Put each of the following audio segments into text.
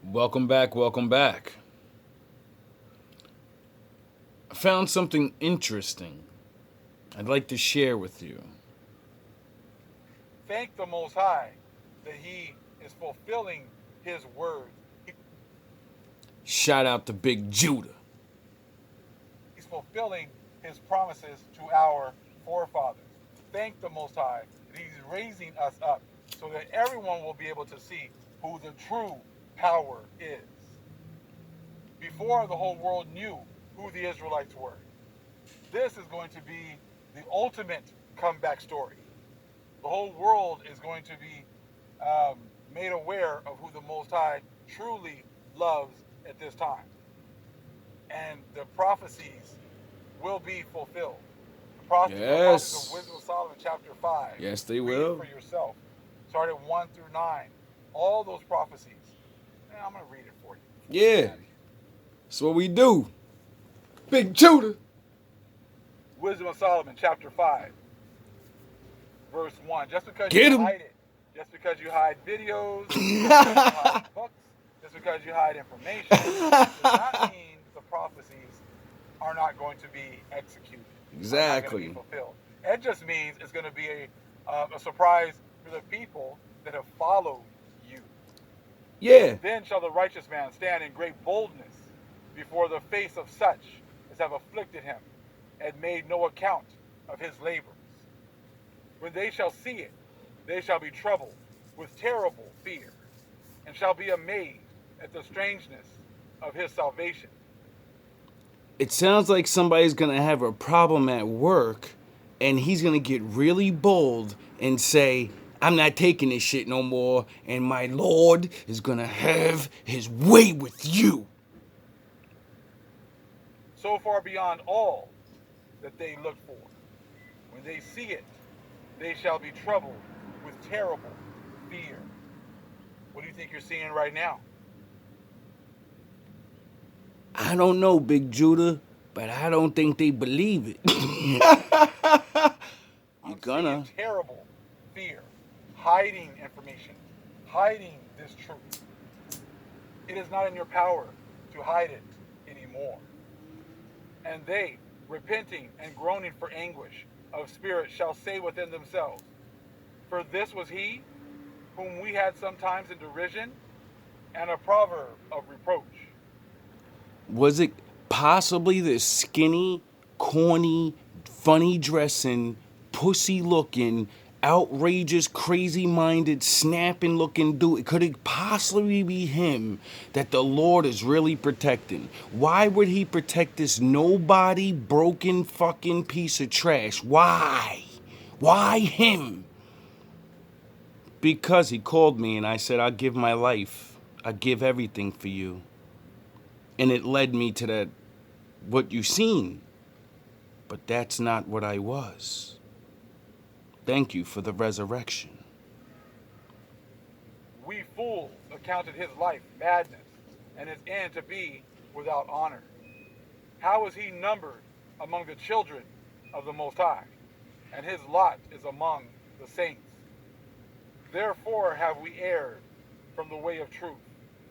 Welcome back, welcome back. I found something interesting I'd like to share with you. Thank the Most High that He is fulfilling His word. Shout out to Big Judah. He's fulfilling His promises to our forefathers. Thank the Most High that He's raising us up so that everyone will be able to see who the true power is. Before the whole world knew who the Israelites were, this is going to be the ultimate comeback story. The whole world is going to be made aware of who the Most High truly loves at this time. And the prophecies will be fulfilled. The prophecies of Yes. Wisdom of Solomon, chapter 5. Yes, they Read it will. for yourself. Start at 1 through 9. All those prophecies. And I'm going to read it for you before we get Yeah. out of here. That's what we do. Big Judah. Wisdom of Solomon, chapter 5, verse 1. Just because you Get him. hide it, just because you hide videos, just because you hide books, just because you hide information, does not mean the prophecies are not going to be executed, are not going to be Exactly. fulfilled. It just means it's going to be a surprise for the people that have followed you. Yeah. Then shall the righteous man stand in great boldness before the face of such as have afflicted him and made no account of his labors. When they shall see it, they shall be troubled with terrible fear, and shall be amazed at the strangeness of his salvation. It sounds like somebody's going to have a problem at work and he's going to get really bold and say, I'm not taking this shit no more, and my Lord is going to have his way with you. So far beyond all that they look for. When they see it, they shall be troubled with terrible fear. What do you think you're seeing right now? I don't know, Big Judah, but I don't think they believe it. You're I'm seeing gonna. terrible fear, hiding information, hiding this truth. It is not in your power to hide it anymore. And they, repenting and groaning for anguish of spirit, shall say within themselves, for this was he whom we had sometimes in derision and a proverb of reproach. Was it possibly this skinny, corny, funny dressing, pussy looking, outrageous, crazy minded, snapping looking dude? Could it possibly be him that the Lord is really protecting? Why would he protect this nobody, broken fucking piece of trash? Why? Why him? Because he called me and I said, I'll give my life. I give everything for you. And it led me to that, what you seen. But that's not what I was. Thank you for the resurrection. We fools accounted his life madness and his end to be without honor. How is he numbered among the children of the Most High? And his lot is among the saints. Therefore have we erred from the way of truth,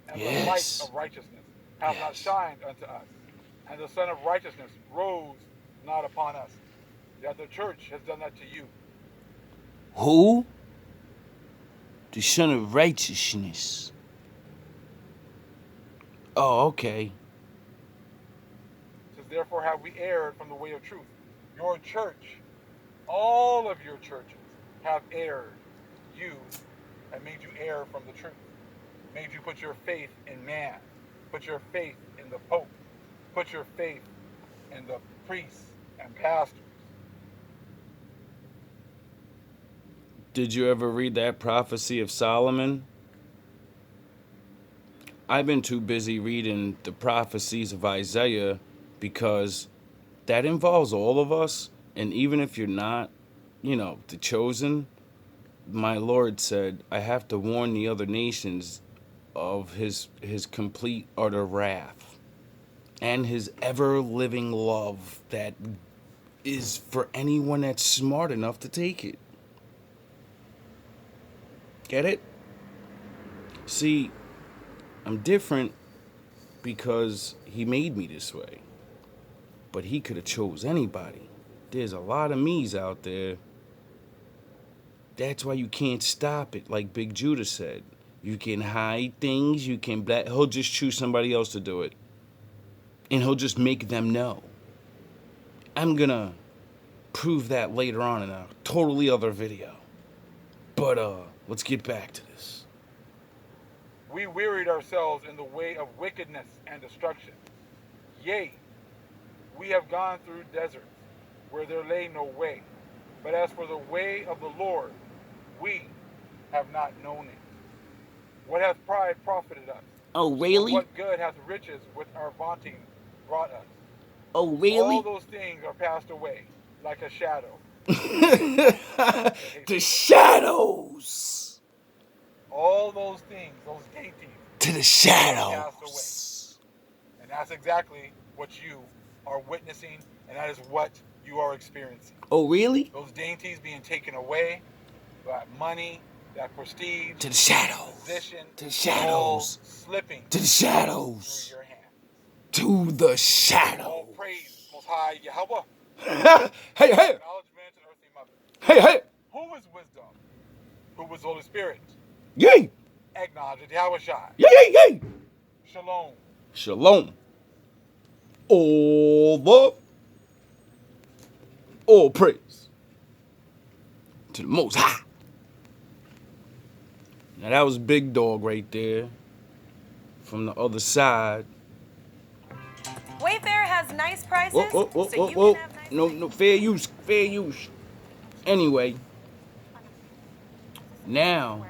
and the light Yes. of righteousness hath not Yes. shined unto us, and the Son of righteousness rose not upon us. Yet the church has done that to you. Who? The Son of Righteousness. Oh, okay. It says, therefore have we erred from the way of truth. Your church, all of your churches, have erred you and made you err from the truth. Made you put your faith in man, put your faith in the Pope, put your faith in the priests and pastors. Did you ever read that prophecy of Solomon? I've been too busy reading the prophecies of Isaiah because that involves all of us. And even if you're not, the chosen, my Lord said, I have to warn the other nations of his complete utter wrath and his ever living love that is for anyone that's smart enough to take it. Get it? See, I'm different because he made me this way. But he could have chose anybody. There's a lot of me's out there. That's why you can't stop it, like Big Judah said. You can hide things, you can he'll just choose somebody else to do it. And he'll just make them know. I'm gonna prove that later on in a totally other video. But let's get back to this. We wearied ourselves in the way of wickedness and destruction. Yea, we have gone through deserts where there lay no way. But as for the way of the Lord, we have not known it. What hath pride profited us? Oh, Or really? what good hath riches with our vaunting brought us? Oh, All really? those things are passed away like a shadow. The shadows. All those things, those dainties, To the passed away. shadows. And that's exactly what you are witnessing, and that is what you are experiencing. Oh, really? Those dainties being taken away, that money, that prestige, To the shadows. position, To the all shadows. slipping To the through shadows. your hand. To the All shadows. praise, Most High Yahweh. Hey, hey. Acknowledgement and earthly mother. Hey, hey. Who is wisdom? Who is Holy Spirit? Yay. Acknowledge Yahweh Shai. Yay, yay, yay. Shalom. Shalom. All praise to the Most High. Now that was Big Dog right there from the other side. Wayfair has nice prices, Whoa. so you can have nice No, fair use. Anyway, now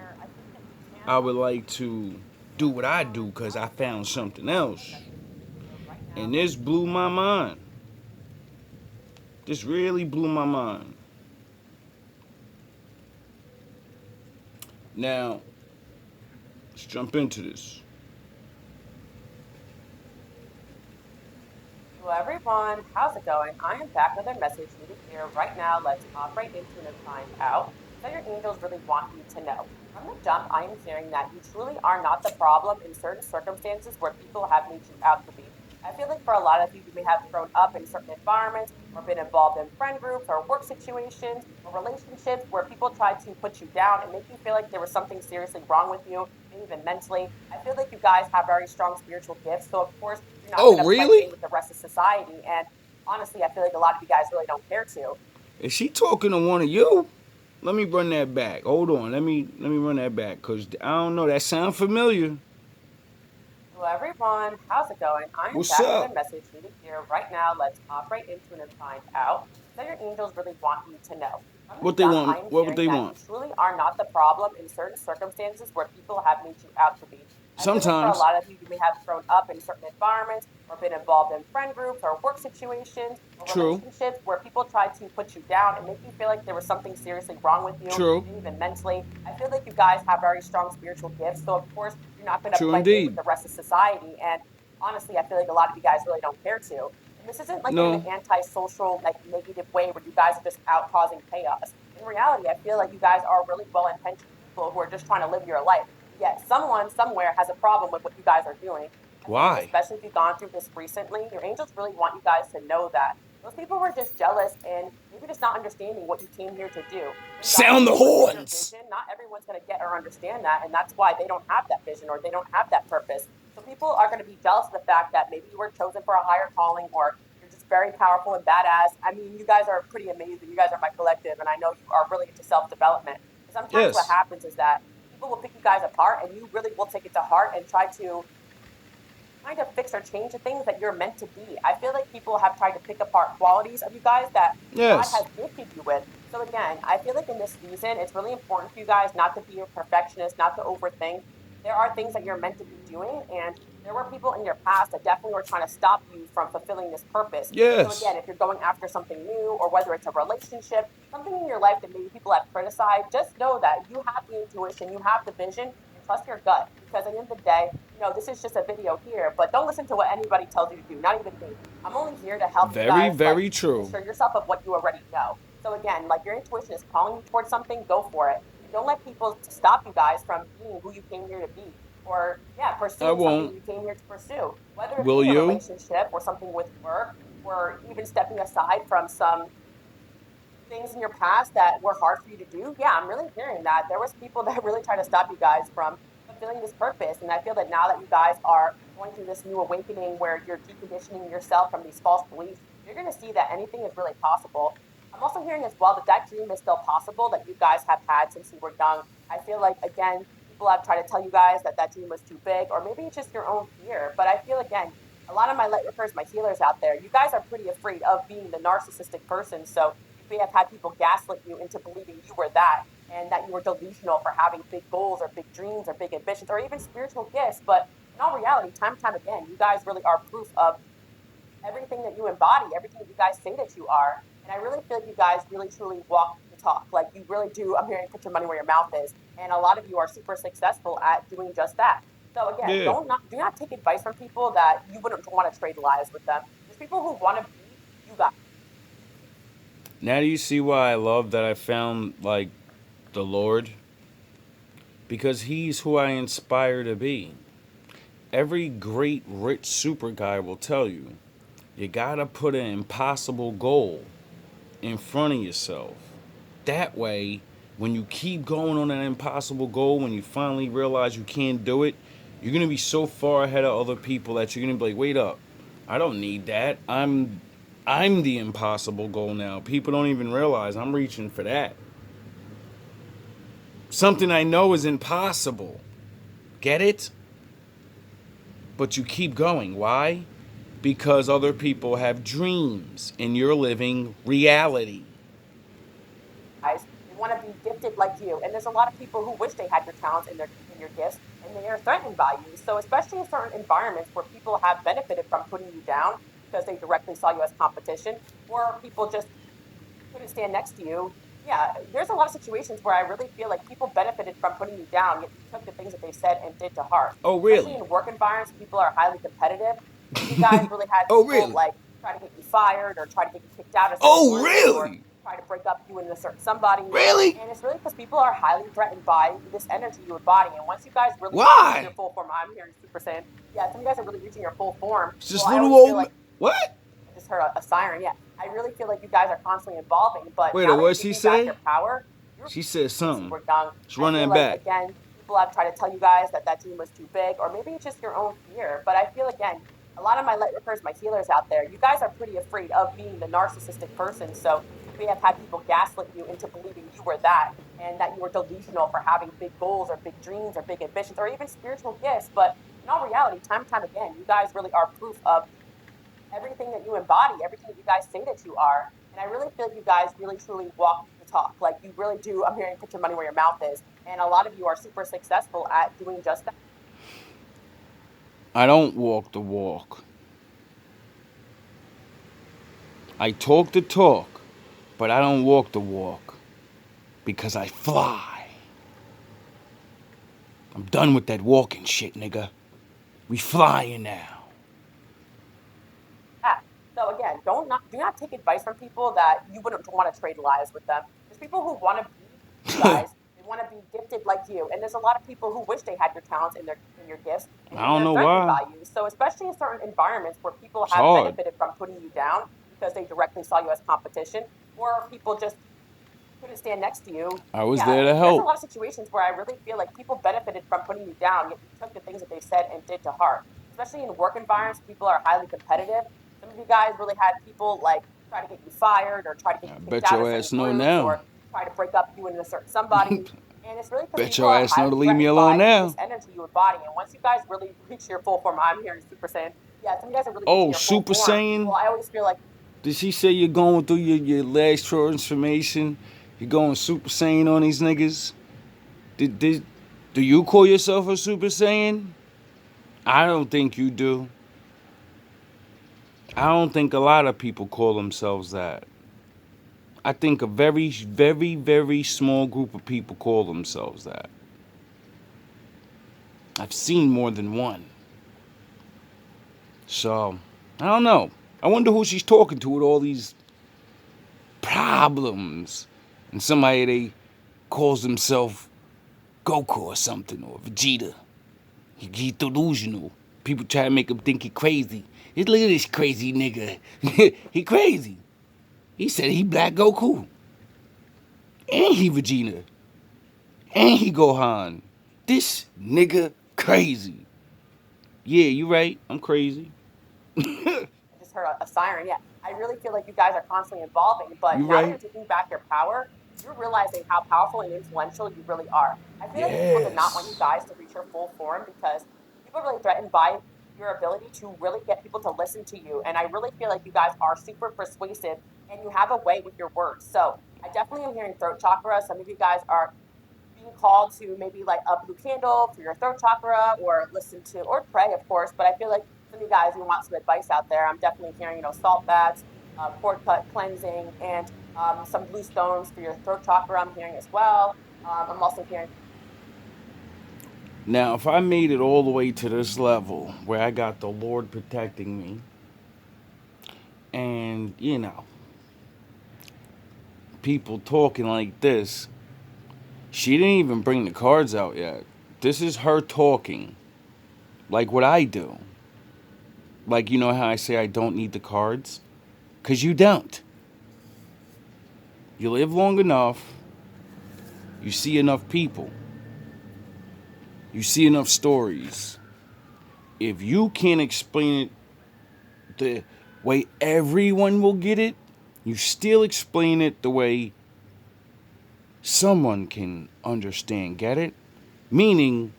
I would like to do what I do because I found something else. And this blew my mind. This really blew my mind. Now, let's jump into this. Hello everyone, how's it going? I am back with a message needed here right now. Let's hop right into and find out that your angels really want you to know. From the jump, I am hearing that you truly are not the problem in certain circumstances where people have made you out to be. I feel like for a lot of you, you may have grown up in certain environments or been involved in friend groups or work situations or relationships where people tried to put you down and make you feel like there was something seriously wrong with you, maybe even mentally. I feel like you guys have very strong spiritual gifts, so of course you're not Oh, going to really? play with the rest of society. And honestly, I feel like a lot of you guys really don't care to. Is she talking to one of you? Let me run that back. Hold on. Let me run that back because I don't know. That sound familiar. Hello everyone, how's it going? I am What's back up? with a message needed here right now. Let's hop right into it and find out that your angels really want you to know. From the What they jump, want? I am What would they hearing that want? you truly are not the problem in certain circumstances where people have made you out to be. I feel like for a Sometimes. lot of you, you may have grown up in certain environments or been involved in friend groups or work situations or True. relationships where people tried to put you down and make you feel like there was something seriously wrong with you, True. maybe even mentally. I feel like you guys have very strong spiritual gifts, so of course you're not going to True blend in with indeed. the rest of society. And honestly, I feel like a lot of you guys really don't care to. And this isn't like in No. an anti-social, like negative way where you guys are just out causing chaos. In reality, I feel like you guys are really well-intentioned people who are just trying to live your life. Yet someone somewhere has a problem with what you guys are doing. I feel like Why? especially if you've gone through this recently, your angels really want you guys to know that those people were just jealous and maybe just not understanding what you came here to do. When Sound the God gives you a bigger horns. vision, not everyone's going to get or understand that, and that's why they don't have that vision or they don't have that purpose. So people are going to be jealous of the fact that maybe you were chosen for a higher calling or you're just very powerful and badass. I mean, you guys are pretty amazing. You guys are my collective, and I know you are really into self-development. Sometimes what Yes. happens is that people will pick you guys apart and you really will take it to heart and try to kind of fix or change the things that you're meant to be. I feel like people have tried to pick apart qualities of you guys that God Yes. has gifted you with. So again, I feel like in this season, it's really important for you guys not to be a perfectionist, not to overthink. There are things that you're meant to be doing, and there were people in your past that definitely were trying to stop you from fulfilling this purpose. So Yes. again, if you're going after something new, or whether it's a relationship, something in your life that maybe people have criticized, just know that you have the intuition, you have the vision, and trust your gut. Because at the end of the day, this is just a video here, but don't listen to what anybody tells you to do, not even me. I'm only here to help you Very, guys, very true. assure yourself of what you already know. So again, like your intuition is calling you towards something, go for it. And don't let people stop you guys from being who you came here to be or yeah, I pursuing something won't. you came here to pursue, whether it Will be a you? relationship or something with work, or even stepping aside from some things in your past that were hard for you to do. Yeah, I'm really hearing that there was people that really tried to stop you guys from fulfilling this purpose, and I feel that now that you guys are going through this new awakening where you're deconditioning yourself from these false beliefs, you're going to see that anything is really possible. I'm also hearing as well that that dream is still possible that you guys have had since you were young. I feel like, again, people have tried to tell you guys that that dream was too big, or maybe it's just your own fear. But I feel, again, a lot of my light workers, my healers out there, you guys are pretty afraid of being the narcissistic person. So you may have had people gaslight you into believing you were that, and that you were delusional for having big goals or big dreams or big ambitions or even spiritual gifts. But in all reality, time and time again, you guys really are proof of everything that you embody, everything that you guys say that you are. And I really feel like you guys really truly walk the talk. Like you really do. I'm hearing put your money where your mouth is. And a lot of you are super successful at doing just that. So again, Yeah. do not take advice from people that you wouldn't want to trade lives with them. There's people who want to be you guys. Now do you see why I love that I found like the Lord? Because he's who I inspire to be. Every great rich super guy will tell you, you gotta put an impossible goal in front of yourself. That way, when you keep going on that impossible goal, when you finally realize you can't do it, you're gonna be so far ahead of other people that you're gonna be like, wait up, I don't need that. I'm the impossible goal now. People don't even realize I'm reaching for that. Something I know is impossible. Get it? But you keep going. Why? Because other people have dreams and you're living reality. They want to be gifted like you. And there's a lot of people who wish they had your talents and your gifts, and they are threatened by you. So especially in certain environments where people have benefited from putting you down because they directly saw you as competition, or people just couldn't stand next to you. Yeah, there's a lot of situations where I really feel like people benefited from putting you down, yet you took the things that they said and did to heart. Oh, Especially really? in work environments, people are highly competitive. Some of you guys really had Oh, people really? like try to get you fired or try to get you kicked out of certain Oh, rooms or really? try to break up you and a certain somebody. Really? And it's really because people are highly threatened by this energy you embody. And once you guys really reach your Why? full form, I'm hearing Super Saiyan. Yeah, some of you guys are really reaching your full form. It's Well, this I little always feel old. like What? I just heard a siren. Yeah, I really feel like you guys are constantly evolving. But Wait, now that what you're she giving back say? your power, you're She said since you something. were young. She's I feel running like back. again, people have tried to tell you guys that that dream was too big, or maybe it's just your own fear. But I feel again, a lot of my light workers, my healers out there, you guys are pretty afraid of being the narcissistic person. So you may have had people gaslight you into believing you were that, and that you were delusional for having big goals or big dreams or big ambitions or even spiritual gifts. But in all reality, time and time again, you guys really are proof of everything that you embody, everything that you guys say that you are. And I really feel like you guys really truly walk the talk. Like you really do. I'm hearing put your money where your mouth is. And a lot of you are super successful at doing just that. I don't walk the walk. I talk the talk, but I don't walk the walk because I fly. I'm done with that walking shit, nigga. We flying now. So again, do not take advice from people that you wouldn't want to trade lives with them. There's people who want to be you guys. They want to be gifted like you. And there's a lot of people who wish they had your talents and your gifts, I and don't they're know threatened why. by you. So especially in certain environments where people It's have hard. benefited from putting you down because they directly saw you as competition, or people just couldn't stand next to you. I was Yeah, there to there's a help. lot of situations where I really feel like people benefited from putting you down, yet you took the things that they said and did to heart. Especially in work environments, people are highly competitive. Some of you guys really had people like try to get you fired or try to get I you kicked bet out of your certain ass know groups now. or try to break up you and a certain somebody. And it's really because Bet people your are ass know to highly leave me threatened alone by this now. energy you embody. And once you guys really reach your full form, I'm hearing Super Saiyan. Yeah, some of you guys are really reaching Oh, your full Super form. Well, Saiyan? I always feel like Did she say you're going through your last transformation? You're going Super Saiyan on these niggas? Do you call yourself a Super Saiyan? I don't think you do. I don't think a lot of people call themselves that. I think a very, very, very small group of people call themselves that. I've seen more than one. So, I don't know. I wonder who she's talking to with all these problems. And somebody they calls himself Goku or something, or Vegeta. He's delusional. People try to make him think he crazy. Just look at this crazy nigga. He crazy. He said he Black Goku. And he Vegeta. And he Gohan. This nigga crazy. Yeah, you right. I'm crazy. I just heard a siren. Yeah, I really feel like you guys are constantly evolving, but You now that you're right. taking back your power, you're realizing how powerful and influential you really are. I feel like people did not want you Yes. guys to reach your full form because people are really threatened by your ability to really get people to listen to you. And I really feel like you guys are super persuasive and you have a way with your words. So I definitely am hearing throat chakra. Some of you guys are being called to maybe like a blue candle for your throat chakra or listen to or pray, of course. But I feel like some of you guys, you want some advice out there. I'm definitely hearing, salt baths, cord cut cleansing, and some blue stones for your throat chakra. I'm hearing as well. I'm also hearing. Now, if I made it all the way to this level where I got the Lord protecting me, and, people talking like this, she didn't even bring the cards out yet. This is her talking, like what I do. Like, you know how I say I don't need the cards? Because you don't. You live long enough, you see enough people, you see enough stories. If you can't explain it the way everyone will get it, you still explain it the way someone can understand, get it? Meaning,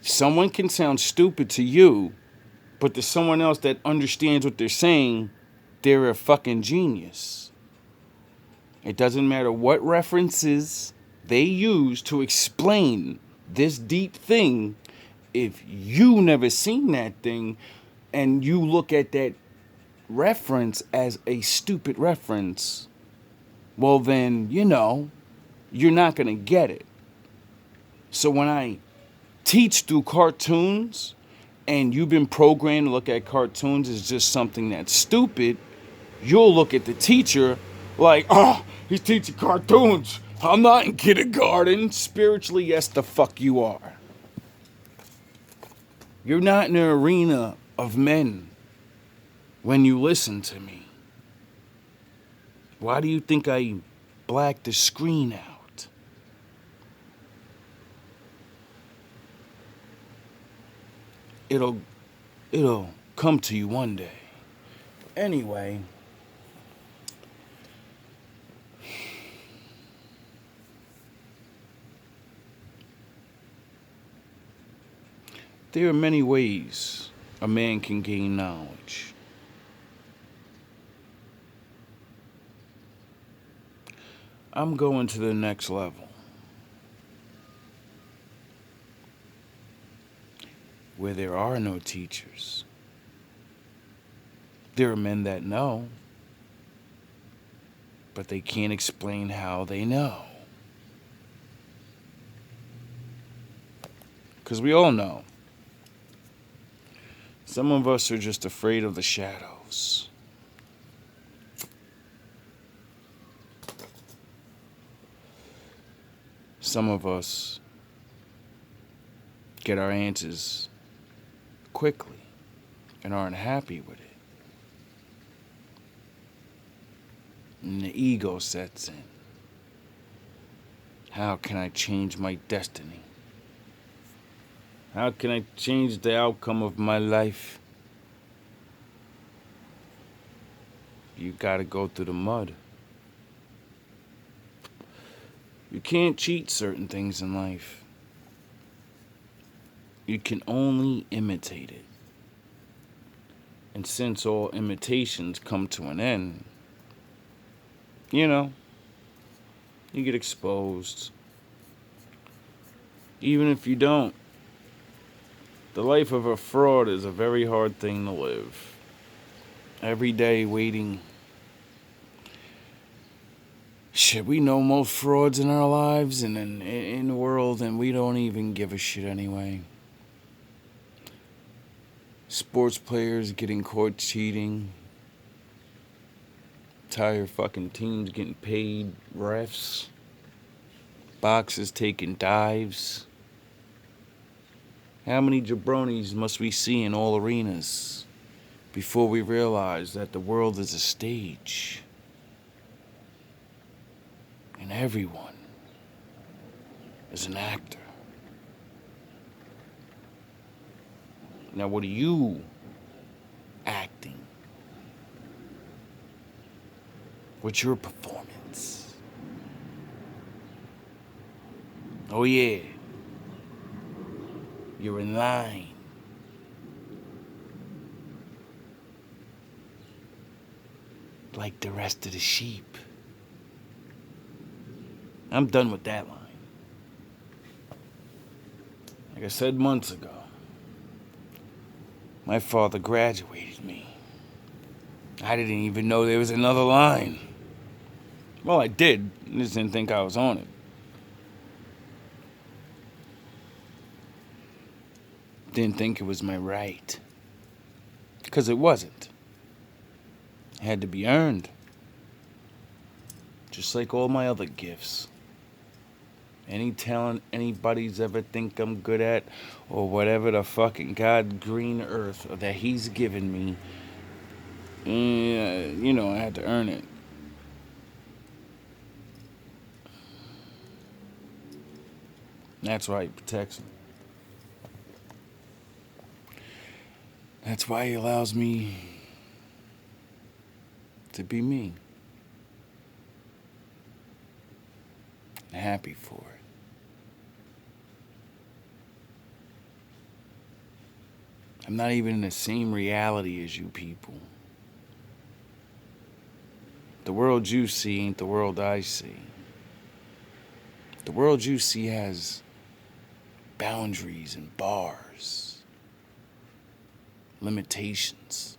someone can sound stupid to you, but to someone else that understands what they're saying, they're a fucking genius. It doesn't matter what references they use to explain this deep thing. If you never seen that thing and you look at that reference as a stupid reference, well then, you're not going to get it. So when I teach through cartoons and you've been programmed to look at cartoons as just something that's stupid, you'll look at the teacher like, oh, he's teaching cartoons. I'm not in kindergarten. Spiritually, yes, the fuck you are. You're not in an arena of men when you listen to me. Why do you think I blacked the screen out? It'll come to you one day. Anyway, there are many ways a man can gain knowledge. I'm going to the next level, where there are no teachers. There are men that know, but they can't explain how they know. Because we all know. Some of us are just afraid of the shadows. Some of us get our answers quickly and aren't happy with it. And the ego sets in. How can I change my destiny? How can I change the outcome of my life? You gotta go through the mud. You can't cheat certain things in life. You can only imitate it. And since all imitations come to an end, you get exposed. Even if you don't, the life of a fraud is a very hard thing to live. Every day waiting. Shit, we know most frauds in our lives and in the world, and we don't even give a shit anyway. Sports players getting caught cheating. Entire fucking teams getting paid. Refs. Boxers taking dives. How many jabronis must we see in all arenas before we realize that the world is a stage and everyone is an actor? Now, what are you acting? What's your performance? Oh, yeah, you're in line. Like the rest of the sheep. I'm done with that line. Like I said months ago, my father graduated me. I didn't even know there was another line. Well, I did. I just didn't think I was on it. Didn't think it was my right. Because it wasn't. It had to be earned. Just like all my other gifts. Any talent anybody's ever think I'm good at, or whatever the fucking God green earth that he's given me, I had to earn it. That's why he protects me. That's why he allows me to be me. Happy for it. I'm not even in the same reality as you people. The world you see ain't the world I see. The world you see has boundaries and bars, limitations.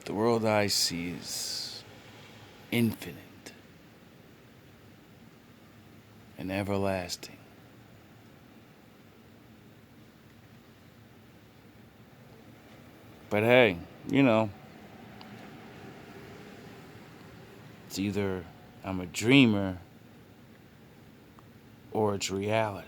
The world I see is infinite and everlasting. But hey, it's either I'm a dreamer or it's reality.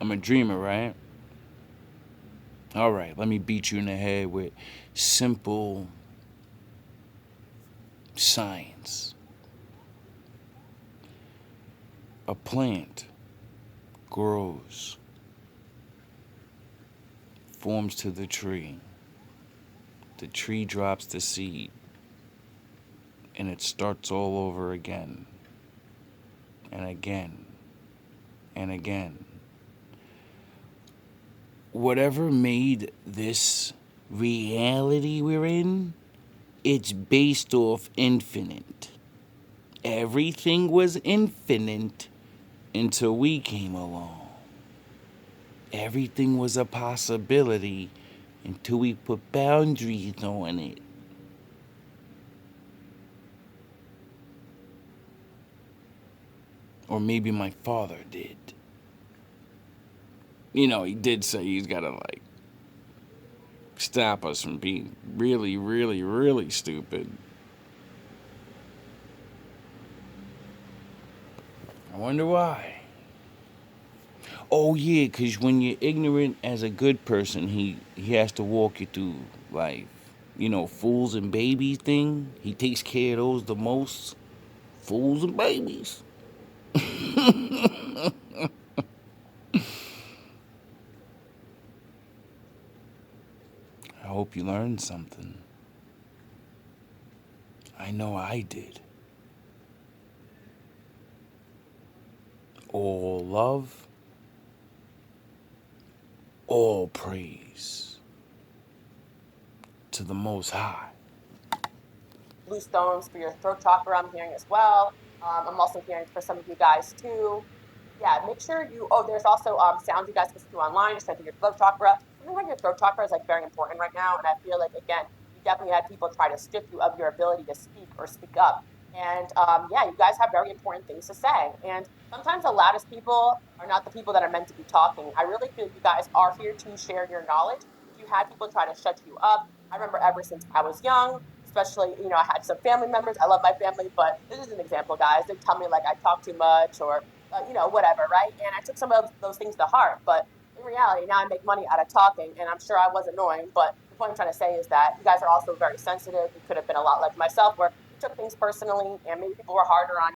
I'm a dreamer, right? All right, let me beat you in the head with simple science. A plant grows, forms to the tree. The tree drops the seed, and it starts all over again, and again, and again. Whatever made this reality we're in, it's based off infinite. Everything was infinite until we came along. Everything was a possibility until we put boundaries on it. Or maybe my father did. He did say he's gotta, stop us from being really, really, really stupid. I wonder why. Oh yeah, 'cause when you're ignorant as a good person, he has to walk you through life. Fools and babies thing. He takes care of those the most. Fools and babies. I hope you learned something. I know I did. All love, all praise to the Most High. Blue stones for your throat chakra, I'm hearing as well. I'm also hearing for some of you guys too. Yeah, make sure you. Oh, there's also sounds you guys can do online to strengthen your throat chakra. Something like your throat chakra is very important right now, and I feel like again, you definitely had people try to strip you of your ability to speak or speak up. And yeah, you guys have very important things to say. And sometimes the loudest people are not the people that are meant to be talking. I really feel you guys are here to share your knowledge. If you had people try to shut you up, I remember ever since I was young, especially, I had some family members. I love my family, but this is an example, guys. They tell me like I talk too much or, whatever, right? And I took some of those things to heart. But in reality, now I make money out of talking, and I'm sure I was annoying. But the point I'm trying to say is that you guys are also very sensitive. You could have been a lot like myself, where you took things personally, and maybe people were harder on